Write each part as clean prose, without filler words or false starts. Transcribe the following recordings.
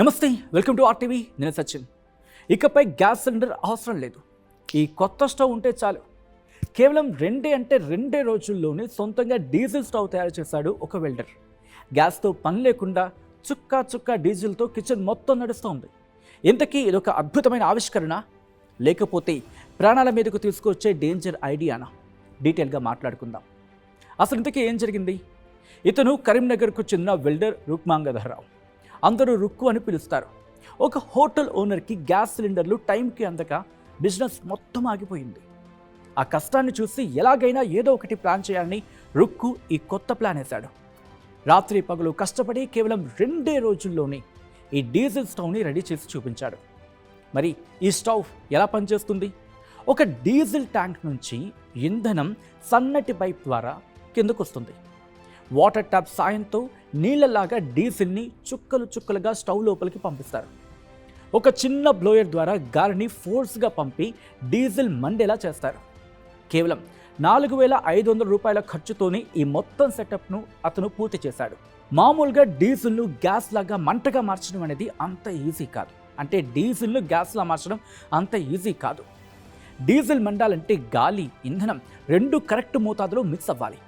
నమస్తే, welcome to RTV. నేను సచిన్. ఇకపై గ్యాస్ సిలిండర్ అవసరం లేదు. ఈ కొత్త స్టవ్ ఉంటే చాలు. కేవలం రెండే రోజుల్లోనే సొంతంగా డీజిల్ స్టవ్ తయారు చేశాడు ఒక వెల్డర్. గ్యాస్తో పని లేకుండా చుక్క డీజిల్తో కిచెన్ మొత్తం నడుస్తోంది. ఇంతకీ ఇదొక అద్భుతమైన ఆవిష్కరణ, లేకపోతే ప్రాణాల మీదకు తీసుకొచ్చే డేంజర్ ఐడియానా? డీటెయిల్గా మాట్లాడుకుందాం. అసలు ఇంతకీ ఏం జరిగింది? ఇతను కరీంనగర్కు చెందిన వెల్డర్ రుక్మాంగధరరావు. అందరూ రుక్కు అని పిలుస్తారు. ఒక హోటల్ ఓనర్కి గ్యాస్ సిలిండర్లు టైంకి అందక బిజినెస్ మొత్తం ఆగిపోయింది. ఆ కష్టాన్ని చూసి ఎలాగైనా ఏదో ఒకటి ప్లాన్ చేయాలని రుక్కు ఈ కొత్త ప్లాన్ వేశాడు. రాత్రి పగలు కష్టపడి కేవలం 2 రోజుల్లోనే ఈ డీజిల్ స్టవ్ని రెడీ చేసి చూపించాడు. మరి ఈ స్టవ్ ఎలా పనిచేస్తుంది? ఒక డీజిల్ ట్యాంక్ నుంచి ఇంధనం సన్నటి పైప్ ద్వారా కిందకు వస్తుంది. వాటర్ ట్యాప్ సాయంతో నీళ్లలాగా డీజిల్ని చుక్కలుగా స్టవ్ లోపలికి పంపిస్తారు. ఒక చిన్న బ్లోయర్ ద్వారా గాలిని ఫోర్స్గా పంపి డీజిల్ మండేలా చేస్తారు. కేవలం 4,500 రూపాయల ఖర్చుతోనే ఈ మొత్తం సెటప్ను అతను పూర్తి చేశాడు. మామూలుగా డీజిల్ను గ్యాస్ లాగా మంటగా మార్చడం అనేది అంత ఈజీ కాదు. అంటే డీజిల్ను గ్యాస్లా మార్చడం అంత ఈజీ కాదు. డీజిల్ మండాలంటే గాలి, ఇంధనం 2 కరెక్ట్ మోతాదులో మిక్స్ అవ్వాలి.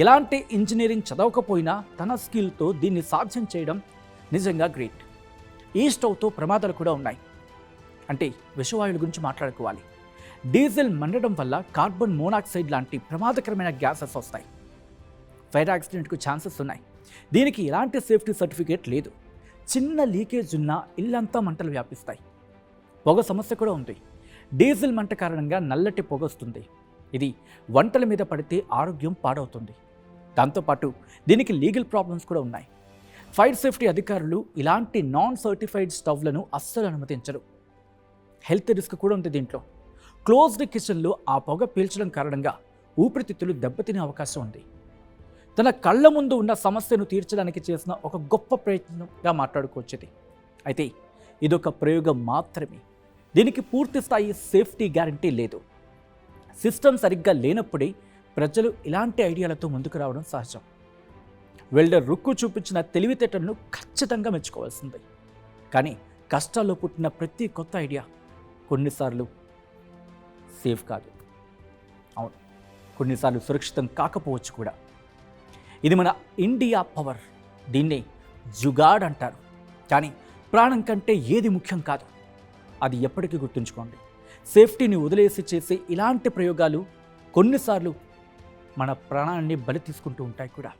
ఎలాంటి ఇంజనీరింగ్ చదవకపోయినా తన స్కిల్తో దీన్ని సాధ్యం చేయడం నిజంగా గ్రేట్. ఈ స్టవ్తో ప్రమాదాలు కూడా ఉన్నాయి. అంటే విషవాయువుల గురించి మాట్లాడుకోవాలి. డీజిల్ మండడం వల్ల కార్బన్ మోనాక్సైడ్ లాంటి ప్రమాదకరమైన గ్యాసెస్ వస్తాయి. ఫైర్ యాక్సిడెంట్కు ఛాన్సెస్ ఉన్నాయి. దీనికి ఎలాంటి సేఫ్టీ సర్టిఫికేట్ లేదు. చిన్న లీకేజ్ ఉన్నా ఇల్లంతా మంటలు వ్యాపిస్తాయి. పొగ సమస్య కూడా ఉంది. డీజిల్ మంట కారణంగా నల్లటి పొగ వస్తుంది. ఇది వంటల మీద పడితే ఆరోగ్యం పాడవుతుంది. దాంతోపాటు దీనికి లీగల్ ప్రాబ్లమ్స్ కూడా ఉన్నాయి. ఫైర్ సేఫ్టీ అధికారులు ఇలాంటి నాన్ సర్టిఫైడ్ స్టవ్లను అస్సలు అనుమతించరు. హెల్త్ రిస్క్ కూడా ఉంది దీంట్లో. క్లోజ్డ్ కిచెన్లో ఆ పొగ పీల్చడం కారణంగా ఊపిరితిత్తులు దెబ్బతినే అవకాశం ఉంది. తన కళ్ళ ముందు ఉన్న సమస్యను తీర్చడానికి చేసిన ఒక గొప్ప ప్రయత్నంగా మాట్లాడుకోవచ్చు ఇది. అయితే ఇదొక ప్రయోగం మాత్రమే. దీనికి పూర్తి స్థాయి సేఫ్టీ గ్యారంటీ లేదు. సిస్టమ్ సరిగ్గా లేనప్పుడే ప్రజలు ఇలాంటి ఐడియాలతో ముందుకు రావడం సహజం. వెల్డర్ రుక్కు చూపించిన తెలివితేటలను ఖచ్చితంగా మెచ్చుకోవాల్సిందే. కానీ కష్టాల్లో పుట్టిన ప్రతి కొత్త ఐడియా కొన్నిసార్లు సేఫ్ కాదు. అవును, కొన్నిసార్లు సురక్షితం కాకపోవచ్చు కూడా. ఇది మన ఇండియా పవర్. దీన్నే జుగాడ్ అంటారు. కానీ ప్రాణం కంటే ఏది ముఖ్యం కాదు. అది ఎప్పటికీ గుర్తుంచుకోండి. సేఫ్టీని వదిలేసి చేసే ఇలాంటి ప్రయోగాలు కొన్నిసార్లు మన ప్రాణాన్ని బలి తీసుకుంటూ ఉంటాయి కూడా.